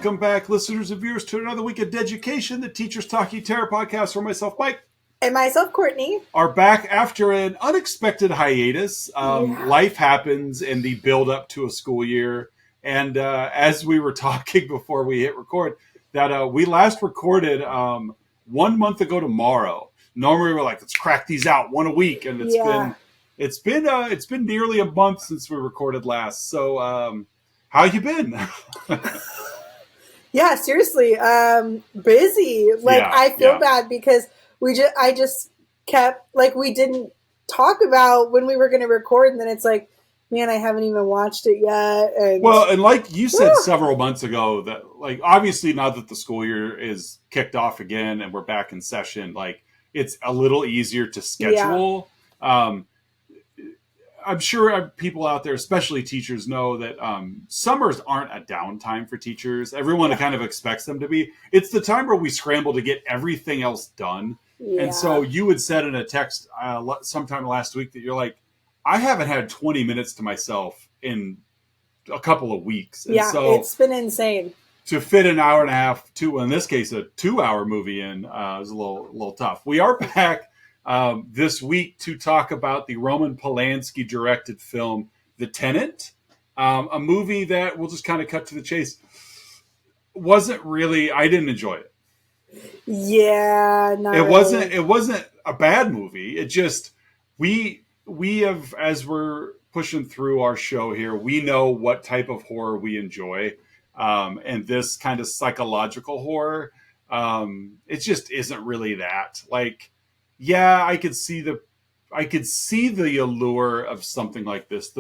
Welcome back, listeners and viewers, to another week of Deducation, the Teachers Talking Terror podcast, where myself, Mike, and myself, Courtney, are back after an unexpected hiatus. Life happens in the build-up to a school year, and as we were talking before we hit record, that we last recorded 1 month ago tomorrow. Normally, we're like, let's crack these out one a week, and it's been nearly a month since we recorded last. So, how you been? Yeah, seriously, busy. I feel bad because I just kept, we didn't talk about when we were going to record, and then it's like, man, I haven't even watched it yet. And like you said several months ago, that obviously now that the school year is kicked off again and we're back in session, it's a little easier to schedule. Yeah. I'm sure people out there, especially teachers, know that summers aren't a downtime for teachers. Everyone kind of expects them to be. It's the time where we scramble to get everything else done. Yeah. And so you had said in a text sometime last week that you're like, I haven't had 20 minutes to myself in a couple of weeks. And so it's been insane. To fit an hour and a half, in this case, a 2-hour movie in was a little tough. We are back this week to talk about the Roman Polanski directed film, The Tenant, a movie that we'll just kind of cut to the chase. I didn't enjoy it. Yeah, no. It wasn't a bad movie. It just, we have, as we're pushing through our show here, we know what type of horror we enjoy. And this kind of psychological horror, it just isn't really that. I could see the allure of something like this.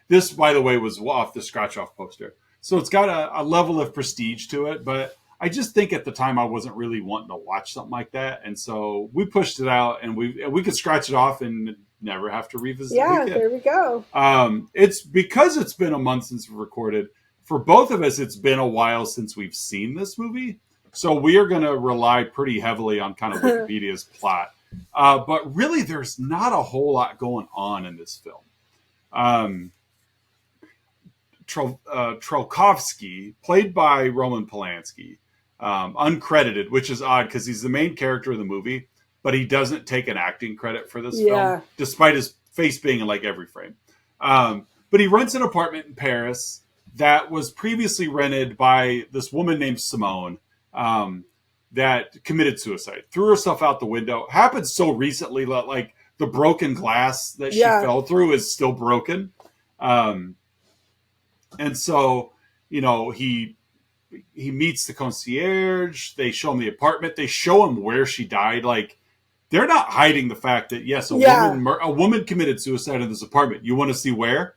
This, by the way, was off the scratch-off poster. So it's got a level of prestige to it, but I just think at the time I wasn't really wanting to watch something like that. And so we pushed it out, and we could scratch it off and never have to revisit it again. There we go. It's because it's been a month since we recorded. For both of us, it's been a while since we've seen this movie. So we are going to rely pretty heavily on kind of Wikipedia's plot. But really, there's not a whole lot going on in this film. Trelkovsky, played by Roman Polanski, uncredited, which is odd because he's the main character of the movie, but he doesn't take an acting credit for this film, despite his face being in every frame. But he rents an apartment in Paris that was previously rented by this woman named Simone, that committed suicide, threw herself out the window. Happened so recently that the broken glass that she fell through is still broken. And so, he meets the concierge. They show him the apartment. They show him where she died. They're not hiding the fact that, yes, a woman committed suicide in this apartment. You want to see where?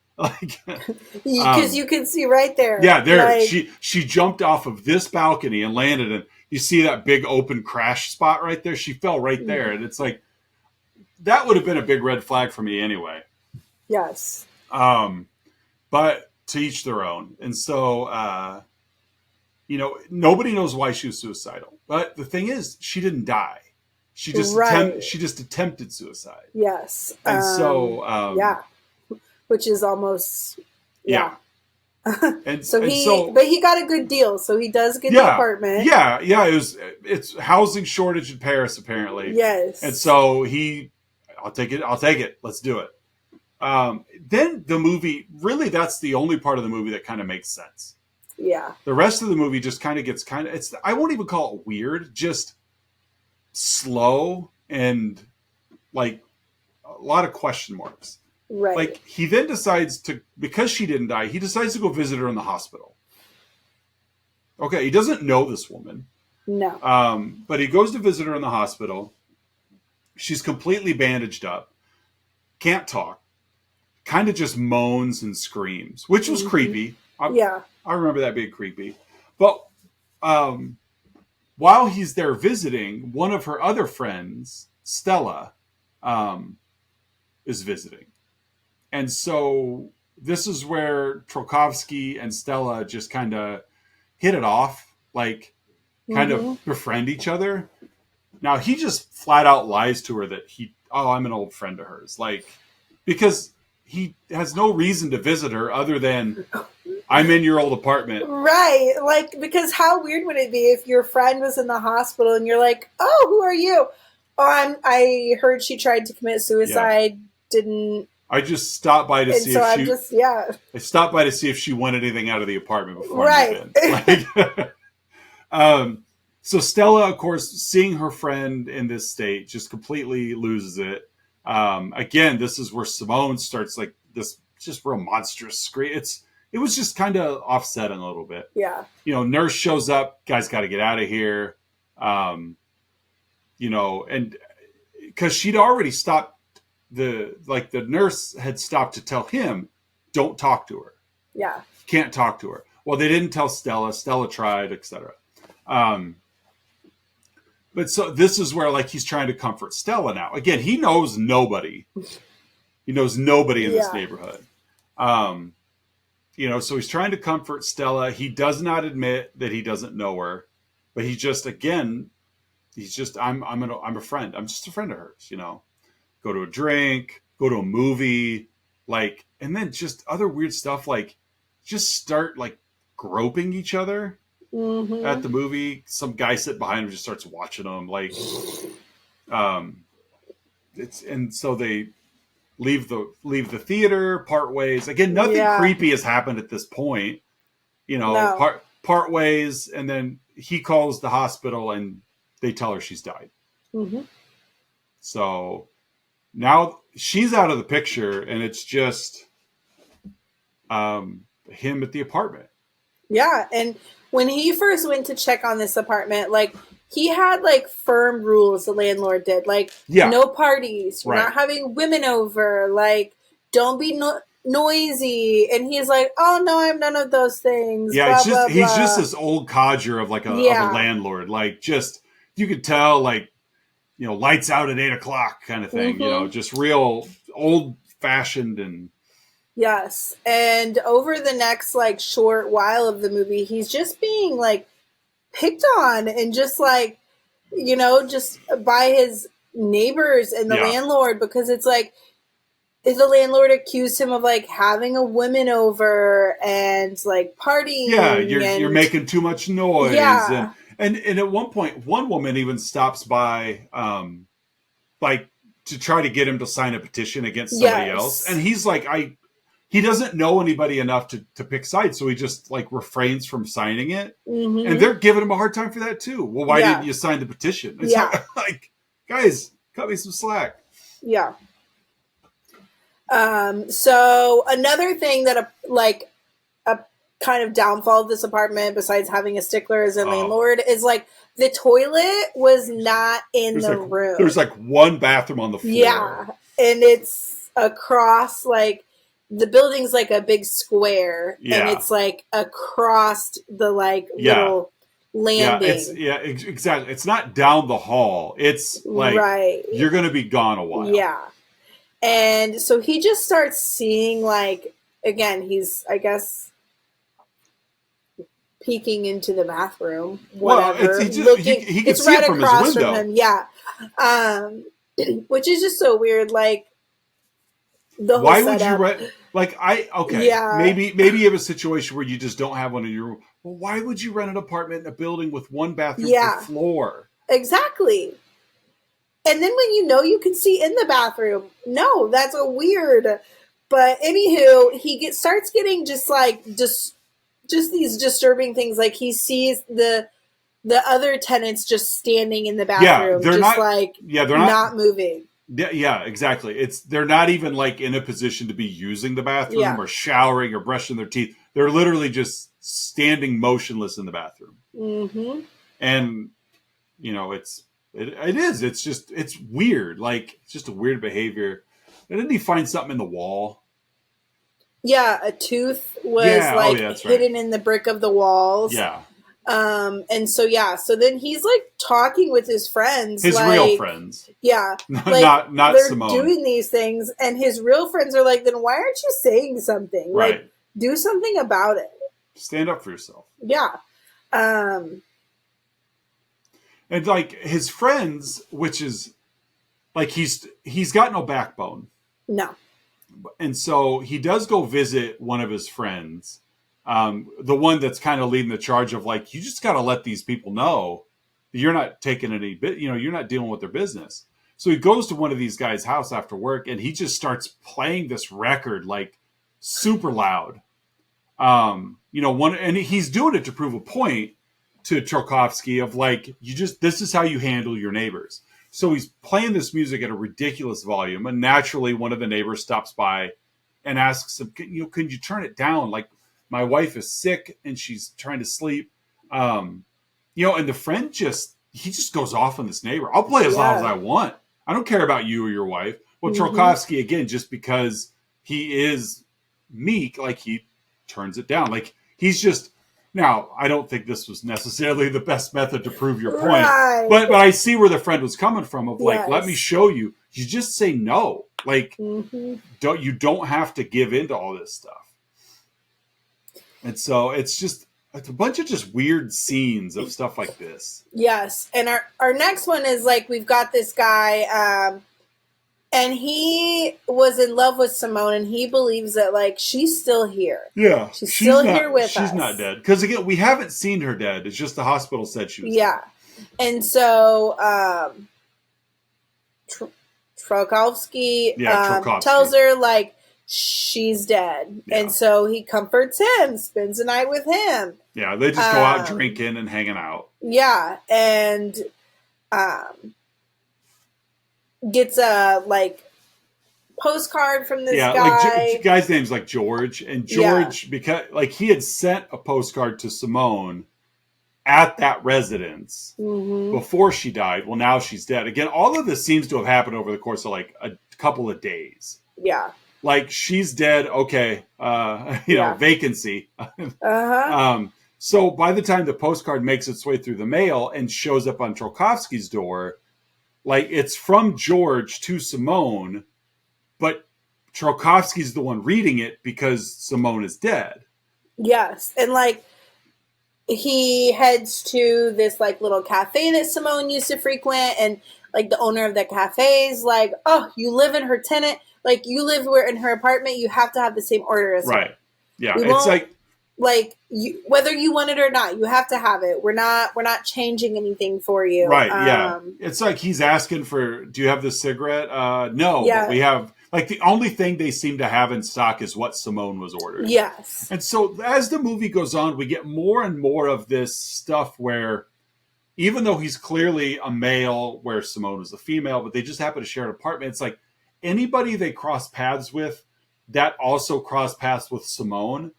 Because you can see right there. Yeah, there. She jumped off of this balcony and landed, and you see that big open crash spot right there. She fell right there, and it's that would have been a big red flag for me anyway. Yes. But to each their own, and so nobody knows why she was suicidal. But the thing is, she didn't die. She just attempted suicide. Yes. And so which is almost and but he got a good deal, so he does get the apartment. It's housing shortage in Paris apparently. Yes. And so I'll take it, let's do it. Then the movie, really, that's the only part of the movie that kind of makes sense. Yeah. The rest of the movie just kind of gets I won't even call it weird, just slow and a lot of question marks. Right. He then decides because she didn't die, he decides to go visit her in the hospital. Okay, he doesn't know this woman. No. But he goes to visit her in the hospital. She's completely bandaged up. Can't talk. Kind of just moans and screams, which was creepy. I remember that being creepy. But while he's there visiting, one of her other friends, Stella, is visiting. And so this is where Trelkovsky and Stella just kind of hit it off, kind of befriend each other. Now, he just flat out lies to her that I'm an old friend of hers. Because he has no reason to visit her other than I'm in your old apartment. Right. Like, because how weird would it be if your friend was in the hospital and you're like, oh, who are you? Oh, I heard she tried to commit suicide. Yeah. Didn't. I just stopped by to see if she. I stopped by to see if she wanted anything out of the apartment before I moved in. Like, so Stella, of course, seeing her friend in this state, just completely loses it. Again, this is where Simone starts like this just real monstrous scream. It was just kind of offsetting a little bit. Yeah. Nurse shows up. Guys got to get out of here. And because she'd already stopped. The nurse had stopped to tell him, don't talk to her. Yeah. Can't talk to her. Well, they didn't tell Stella. Stella tried, etc. But so this is where he's trying to comfort Stella now. Again, he knows nobody. He knows nobody in this neighborhood. So he's trying to comfort Stella. He does not admit that he doesn't know her, but I'm a friend. I'm just a friend of hers, Go to a drink, go to a movie, and then just other weird stuff, just start groping each other at the movie. Some guy sitting behind him just starts watching them, and so they leave the theater, part ways. Again, nothing creepy has happened at this point, no. part ways, and then he calls the hospital and they tell her she's died. Mm-hmm. So now she's out of the picture, and it's just him at the apartment. Yeah, and when he first went to check on this apartment, he had firm rules. The landlord did, no parties, we're not having women over, don't be noisy. And he's like, "Oh no, I'm none of those things." Yeah, blah, he's just this old codger of of a landlord. Just you could tell, lights out at 8:00 kind of thing, just real old fashioned. And yes. And over the next short while of the movie, he's just being picked on and just just by his neighbors and the landlord, because it's the landlord accused him of having a woman over and partying. Yeah, you're making too much noise. Yeah. And at one point, one woman even stops by, to try to get him to sign a petition against somebody else. And he's he doesn't know anybody enough to pick sides, so he just refrains from signing it. Mm-hmm. And they're giving him a hard time for that too. Well, why didn't you sign the petition? It's guys, cut me some slack. Yeah. So another thing that a kind of downfall of this apartment, besides having a stickler as a landlord, is the toilet was not in the room. There's one bathroom on the floor. Yeah, and it's across the building's a big square, and it's across the little landing. Yeah, exactly. It's not down the hall. It's you're going to be gone a while. Yeah, and so he just starts seeing again, he's peeking into the bathroom, whatever. Well, he can see it from his window. From him, yeah. Which is just so weird. The whole why setup. Would you rent? Yeah. Maybe you have a situation where you just don't have one in your room. Well, why would you rent an apartment in a building with one bathroom per floor? Exactly. And then when you can see in the bathroom, no, that's a weird. But anywho, he starts getting just these disturbing things. He sees the other tenants just standing in the bathroom, they're not moving. Yeah, exactly. They're not even in a position to be using the bathroom or showering or brushing their teeth. They're literally just standing motionless in the bathroom. Mm-hmm. And it's weird. It's just a weird behavior. And didn't he find something in the wall? Yeah, a tooth was hidden in the brick of the walls. Yeah. And so then he's talking with his friends, his real friends. Yeah, not they're Simone. Doing these things, and his real friends are then why aren't you saying something? Right. Do something about it. Stand up for yourself. Yeah. And his friends, which is he's got no backbone. No. And so he does go visit one of his friends, the one that's kind of leading the charge of like, you just got to let these people know that you're not taking any bit, you're not dealing with their business. So he goes to one of these guys' house after work, and he just starts playing this record like super loud. And he's doing it to prove a point to Tchaikovsky of like, this is how you handle your neighbors. So he's playing this music at a ridiculous volume, and naturally one of the neighbors stops by and asks him, can you turn it down? Like, my wife is sick and she's trying to sleep. And the friend he just goes off on this neighbor. I'll play as loud as I want. I don't care about you or your wife. Well, Tchaikovsky, again, just because he is meek, like, he turns it down. Like, he's just... Now, I don't think this was necessarily the best method to prove your point. Right. But I see where the friend was coming from of like, let me show you. You just say no. Like, you don't have to give in to all this stuff. And so it's a bunch of just weird scenes of stuff like this. Yes. And our next one is like, we've got this guy, and he was in love with Simone, and he believes that like she's still here. Yeah. She's still here with us. She's not dead. Because again, we haven't seen her dead. It's just the hospital said she was dead. And so Tchaikovsky tells her like she's dead. Yeah. And so he comforts him, spends the night with him. Yeah, they just go out drinking and hanging out. Yeah, and gets a like postcard from this guy. Like guy's name's like George, and George because like he had sent a postcard to Simone at that residence before she died. Well, now she's dead. Again, all of this seems to have happened over the course of like a couple of days. Yeah. Like, she's dead. Okay. Vacancy. So by the time the postcard makes its way through the mail and shows up on Tchaikovsky's door, like, it's from George to Simone, but Tchaikovsky's the one reading it because Simone is dead. Yes. And like, he heads to this like little cafe that Simone used to frequent, and like the owner of the cafe is like, oh, you live in her tenant, like you live in her apartment, you have to have the same order as her. Yeah. It's like you, whether you want it or not, you have to have it. We're not changing anything for you. Right. Yeah. It's like he's asking for, do you have this cigarette? No, but we have, like, the only thing they seem to have in stock is what Simone was ordered. Yes. And so as the movie goes on, we get more and more of this stuff where even though he's clearly a male, where Simone is a female, but they just happen to share an apartment, it's like anybody they cross paths with that also cross paths with Simone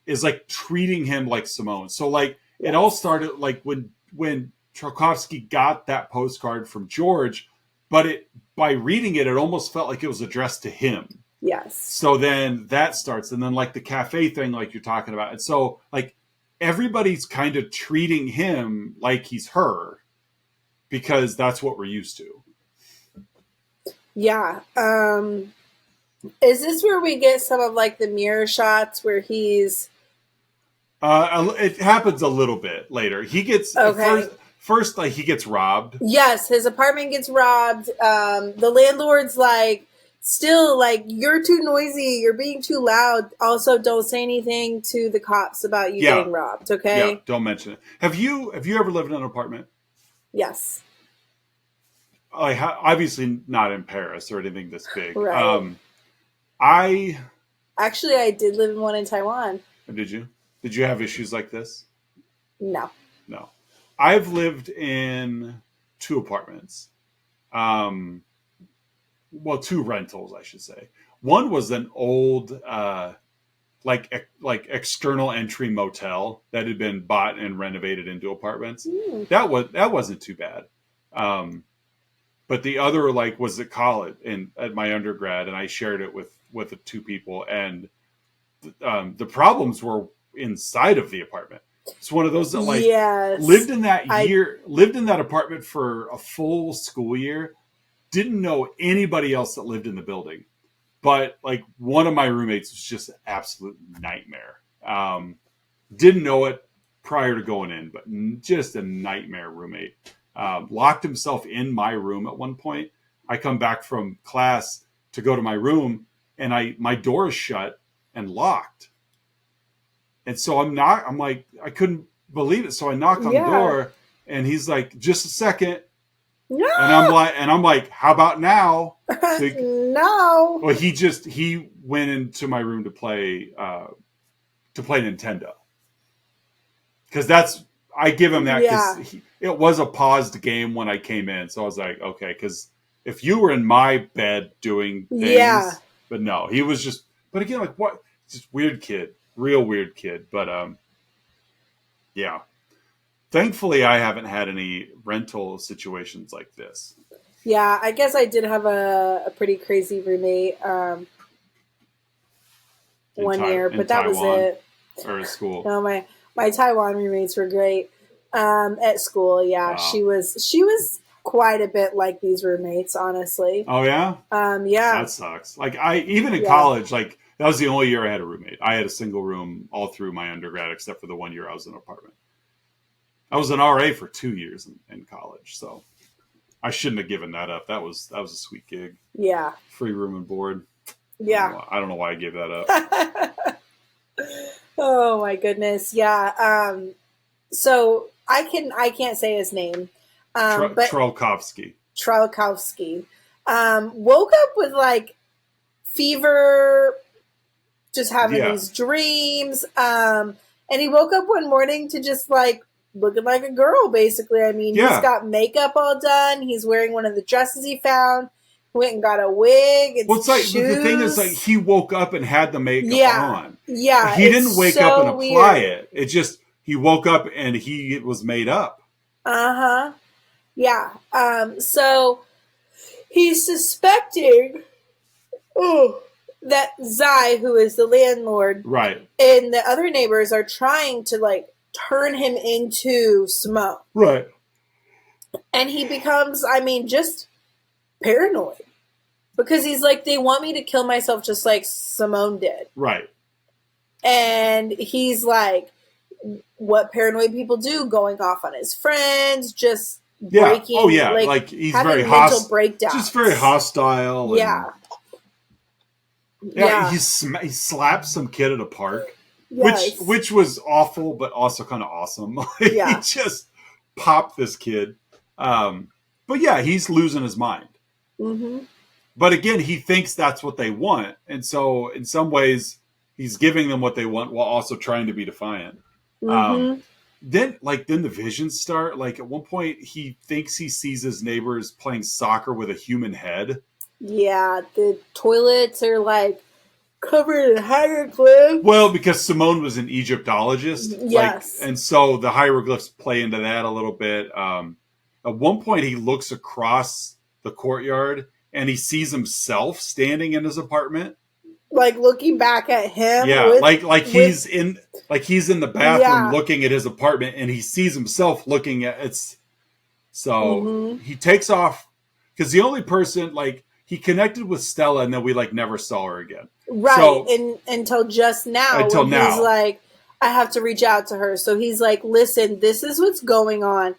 is like treating him like Simone. So like it all started like when Tchaikovsky got that postcard from George, but by reading it almost felt like it was addressed to him. Yes. So then that starts, and then like the cafe thing, like you're talking about. And so like everybody's kind of treating him like he's her because that's what we're used to. Yeah. Is this where we get some of like the mirror shots where he's... it happens a little bit later. He gets first like he gets robbed. Yes, his apartment gets robbed. The landlord's like, still like, you're too noisy, you're being too loud. Also, don't say anything to the cops about you getting robbed. Okay. Yeah, don't mention it. Have you ever lived in an apartment? Yes. Obviously not in Paris or anything this big. Right. I did live in one in Taiwan. Did you? Did you have issues like this? No. I've lived in 2 apartments. Two rentals, I should say. One was an old, like external entry motel that had been bought and renovated into apartments. That wasn't too bad. But the other was at college at my undergrad, and I shared it with 2 people, and the problems were inside of the apartment. It's one of those that lived in that apartment for a full school year, didn't know anybody else that lived in the building, but like one of my roommates was just an absolute nightmare. Didn't know it prior to going in, but just a nightmare roommate. Locked himself in my room at one point. I come back from class to go to my room, and my door is shut and locked. And so I'm like, I couldn't believe it. So I knock on the door, and he's like, just a second. No. And I'm like, how about now? So no. Well, he went into my room to play Nintendo. Because I give him that because it was a paused game when I came in. So I was like, okay, because if you were in my bed doing things, but no, he was just, but again, like what? Just weird kid, real weird kid. But yeah. Thankfully, I haven't had any rental situations like this. Yeah, I guess I did have a pretty crazy roommate one year, but that was it. Or at school. No, my Taiwan roommates were great. At school, yeah, she was quite a bit like these roommates, honestly. Oh yeah, yeah, that sucks. Like even in college, like that was the only year I had a roommate. I had a single room all through my undergrad, except for the 1 year I was in an apartment. I was an RA for 2 years in college, so I shouldn't have given that up. That was a sweet gig. Yeah, free room and board. Yeah, I don't know why I gave that up. Oh my goodness, yeah. So I can't say his name, but Trelkovsky. Woke up with like fever, just having these dreams. And he woke up one morning to just like looking like a girl, basically. I mean, he's got makeup all done. He's wearing one of the dresses he found. Went and got a wig. And it's like shoes. The thing is, like he woke up and had the makeup on. Yeah, he didn't wake up and apply it. It just he woke up and it was made up. Yeah. So he's suspecting that Zai, who is the landlord, right, and the other neighbors are trying to like turn him into Simone, right, and he becomes, I mean, just paranoid. Because he's like, they want me to kill myself just like Simone did. Right. And he's like, what paranoid people do, going off on his friends, just breaking. Oh, yeah. Like he's very hostile. Breakdowns. Just very hostile. Yeah. He slapped some kid at a park, which was awful, but also kind of awesome. He just popped this kid. But yeah, he's losing his mind. Mm-hmm. But again, he thinks that's what they want. And so in some ways, he's giving them what they want while also trying to be defiant. Mm-hmm. Then the visions start. Like at one point, he thinks he sees his neighbors playing soccer with a human head. Yeah, the toilets are like covered in hieroglyphs. Well, because Simone was an Egyptologist. Yes. And so the hieroglyphs play into that a little bit. At one point, he looks across the courtyard and he sees himself standing in his apartment, like looking back at him. Yeah, he's in the bathroom looking at his apartment, and he sees himself looking at it. So he takes off because the only person he connected with Stella, and then we never saw her again. Right, so, until just now. He's like, I have to reach out to her. So he's like, listen, this is what's going on.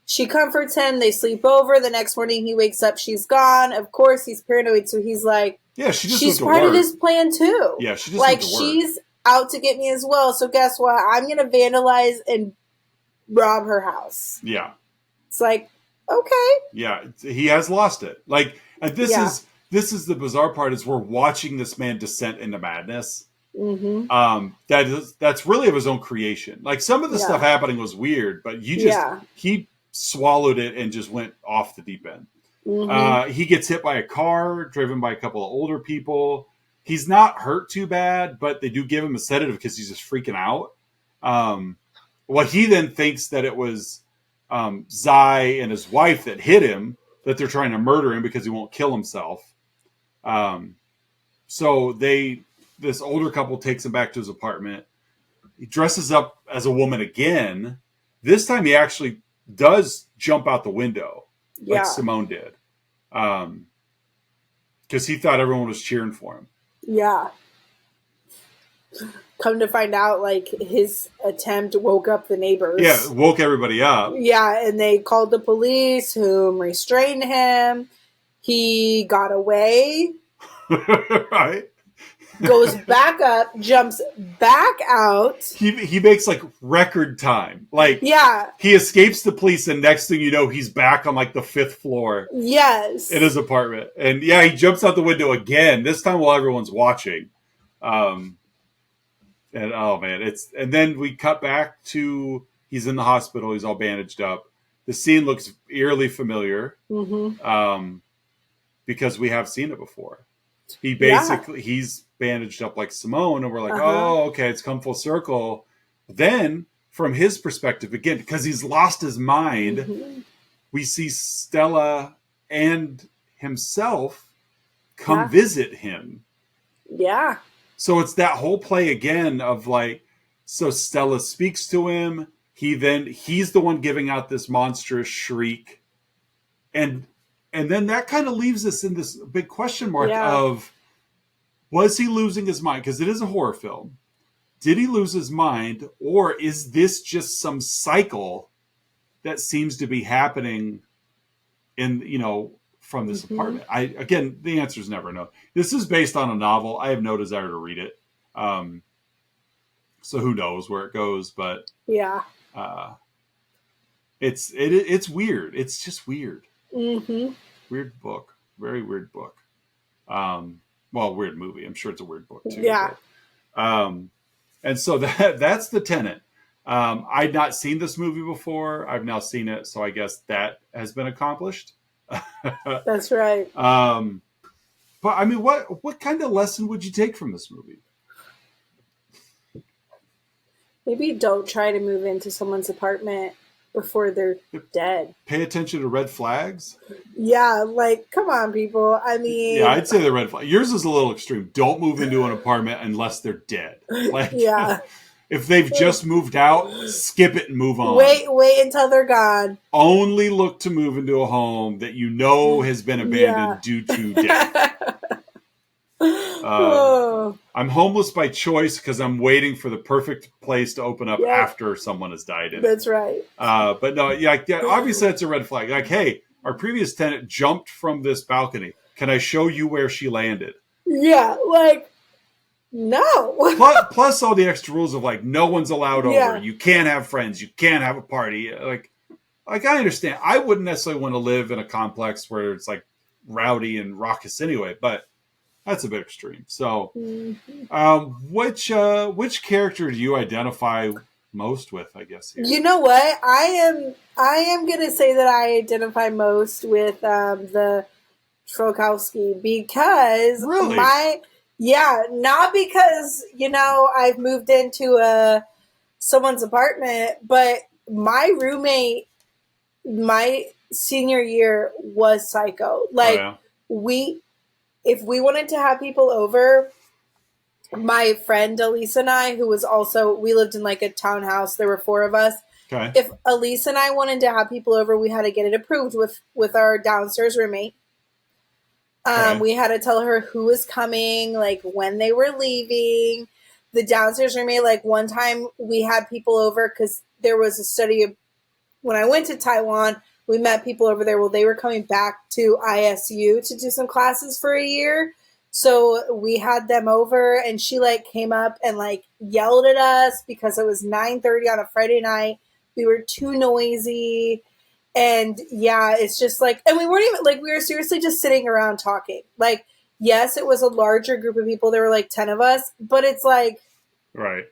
She comforts him. They sleep over. The next morning he wakes up. She's gone. Of course, he's paranoid. So he's like, yeah, she's part of his plan too. Yeah, she just went to work. She's out to get me as well. So guess what? I'm going to vandalize and rob her house. Yeah. It's like, okay. Yeah, he has lost it. And this is the bizarre part is we're watching this man descent into madness. Mm-hmm. That's really of his own creation. Some of the stuff happening was weird, but he swallowed it and just went off the deep end. Mm-hmm. He gets hit by a car driven by a couple of older people. He's not hurt too bad, but they do give him a sedative because he's just freaking out. He then thinks that it was Zai and his wife that hit him, that they're trying to murder him because he won't kill himself. So this older couple takes him back to his apartment. He dresses up as a woman again. This time he actually does jump out the window like Simone did. Because he thought everyone was cheering for him. Yeah. Come to find out, his attempt woke up the neighbors. Yeah, woke everybody up. Yeah, and they called the police, whom restrained him. He got away. Right. goes back up, jumps back out. He makes like record time. Like, yeah, he escapes the police, and next thing you know, he's back on like the 5th floor. Yes, in his apartment, and yeah, he jumps out the window again. This time while everyone's watching. And oh man, and then we cut back to he's in the hospital. He's all bandaged up. The scene looks eerily familiar, because we have seen it before. He's bandaged up like Simone, and we're like, oh, okay, it's come full circle. Then, from his perspective, again, because he's lost his mind, we see Stella and himself come visit him. Yeah. So it's that whole play again of like, so Stella speaks to him. He's the one giving out this monstrous shriek. And then that kind of leaves us in this big question mark of, was he losing his mind? Because it is a horror film. Did he lose his mind? Or is this just some cycle that seems to be happening from this apartment? Again, the answer is never no. This is based on a novel. I have no desire to read it. So who knows where it goes, but it's weird. It's just weird. Weird book. Very weird book. Well, weird movie. I'm sure it's a weird book too. Yeah. But, and so that's The Tenant. I'd not seen this movie before. I've now seen it, so I guess that has been accomplished. That's right. But I mean, what kind of lesson would you take from this movie? Maybe don't try to move into someone's apartment before they're dead. Pay attention to red flags. Yeah, like, come on, people. I mean, yeah, I'd say the red flag. Yours is a little extreme. Don't move into an apartment unless they're dead. Like, yeah. If they've just moved out, skip it and move on. Wait until they're gone. Only look to move into a home that you know has been abandoned due to death. I'm homeless by choice because I'm waiting for the perfect place to open up after someone has died in it. That's right. But no, obviously that's a red flag. Like, hey, our previous tenant jumped from this balcony. Can I show you where she landed? Yeah, like, no. plus all the extra rules of like, no one's allowed over. You can't have friends. You can't have a party. Like I understand. I wouldn't necessarily want to live in a complex where it's like rowdy and raucous anyway, but that's a bit extreme. So, which character do you identify most with? I guess here? You know what, I am gonna say that I identify most with the Trokowski because not because I've moved into someone's apartment, but my roommate, my senior year was psycho. Like if we wanted to have people over, my friend Elise and I, who was also, we lived in like a townhouse. There were 4 of us. Okay. If Elise and I wanted to have people over, we had to get it approved with our downstairs roommate. We had to tell her who was coming, like when they were leaving. The downstairs roommate, like one time we had people over because there was a study of, when I went to Taiwan, we met people over there. Well, they were coming back to ISU to do some classes for a year. So we had them over and she like came up and like yelled at us because it was 9:30 on a Friday night. We were too noisy. And yeah, it's just like, and we weren't even like, we were seriously just sitting around talking. Like, yes, it was a larger group of people. There were like 10 of us, but it's like, right.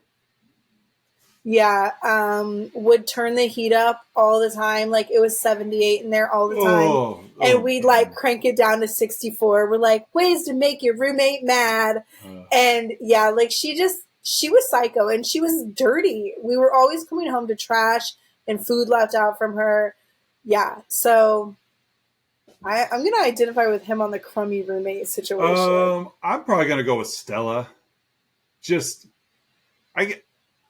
Yeah, would turn the heat up all the time. Like it was 78 in there all the time. And we'd like crank it down to 64. We're like, ways to make your roommate mad. And yeah, like she was psycho and she was dirty. We were always coming home to trash and food left out from her. Yeah, so I'm going to identify with him on the crummy roommate situation. I'm probably going to go with Stella. Just, I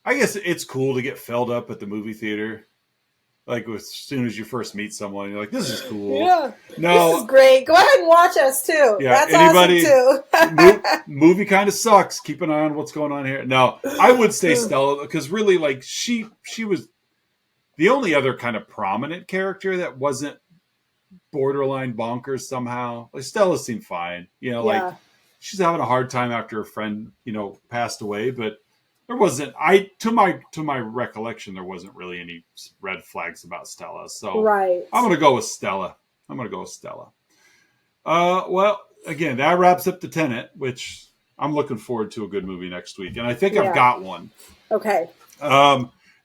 guess it's cool to get filled up at the movie theater. Like as soon as you first meet someone, you're like, "This is cool." Yeah, no, this is great. Go ahead and watch us too. Yeah, that's awesome too. Movie kind of sucks. Keep an eye on what's going on here. No, I would say Stella because really, like she was the only other kind of prominent character that wasn't borderline bonkers somehow. Like Stella seemed fine, like she's having a hard time after a friend, passed away. But there wasn't, to my recollection, there wasn't really any red flags about Stella. So right. I'm going to go with Stella. Well, again, that wraps up the Tenant, which I'm looking forward to a good movie next week. And I think I've got one. Okay.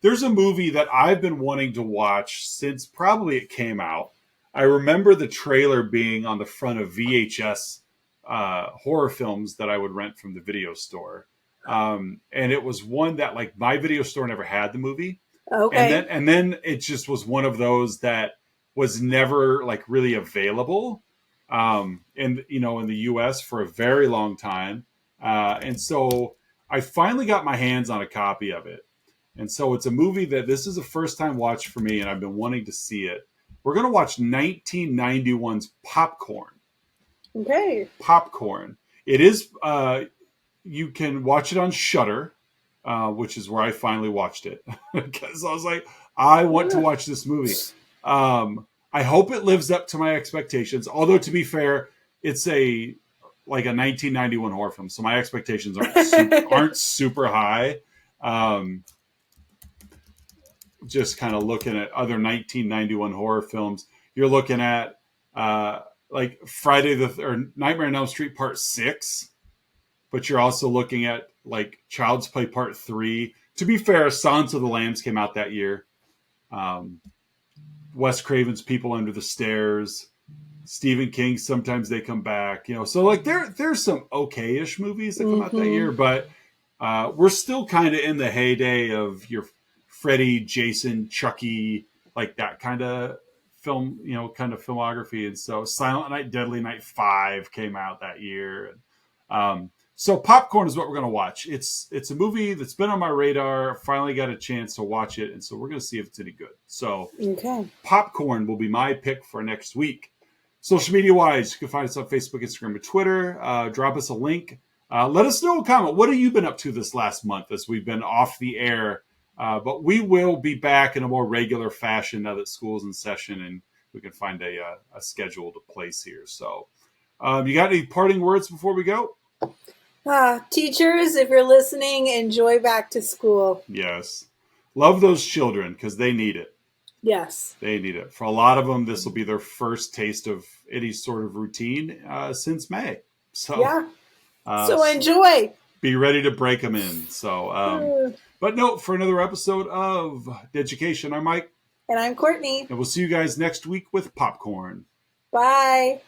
There's a movie that I've been wanting to watch since probably it came out. I remember the trailer being on the front of VHS horror films that I would rent from the video store. And it was one that like my video store never had the movie. Okay. And then it just was one of those that was never like really available in the US for a very long time. And so I finally got my hands on a copy of it. And so it's a movie that this is a first time watch for me, and I've been wanting to see it. We're going to watch 1991's Popcorn. Okay. Popcorn. It is, you can watch it on Shudder, which is where I finally watched it. Because I was like, I want to watch this movie. I hope it lives up to my expectations. Although, to be fair, it's a 1991 horror film, so my expectations aren't super high. Just kind of looking at other 1991 horror films, you're looking at like Nightmare on Elm Street Part 6, but you're also looking at like Child's Play Part 3. To be fair, Silence of the Lambs came out that year. Wes Craven's People Under the Stairs, Stephen King, Sometimes They Come Back. So like there's some okay-ish movies that come out that year, but we're still kind of in the heyday of your Freddy, Jason, Chucky, like that kind of film, kind of filmography. And so Silent Night, Deadly Night 5 came out that year. So Popcorn is what we're going to watch. It's a movie that's been on my radar. Finally got a chance to watch it. And so we're going to see if it's any good. So Popcorn will be my pick for next week. Social media wise, you can find us on Facebook, Instagram, and Twitter. Drop us a link. Let us know a comment. What have you been up to this last month as we've been off the air? But we will be back in a more regular fashion now that school's in session and we can find a scheduled place here. So you got any parting words before we go? Teachers, if you're listening, enjoy back to school. Yes. Love those children because they need it. Yes. They need it. For a lot of them, this will be their first taste of any sort of routine since May. So, so enjoy. Be ready to break them in. So, but no, for another episode of Education, I'm Mike. And I'm Courtney. And we'll see you guys next week with Popcorn. Bye.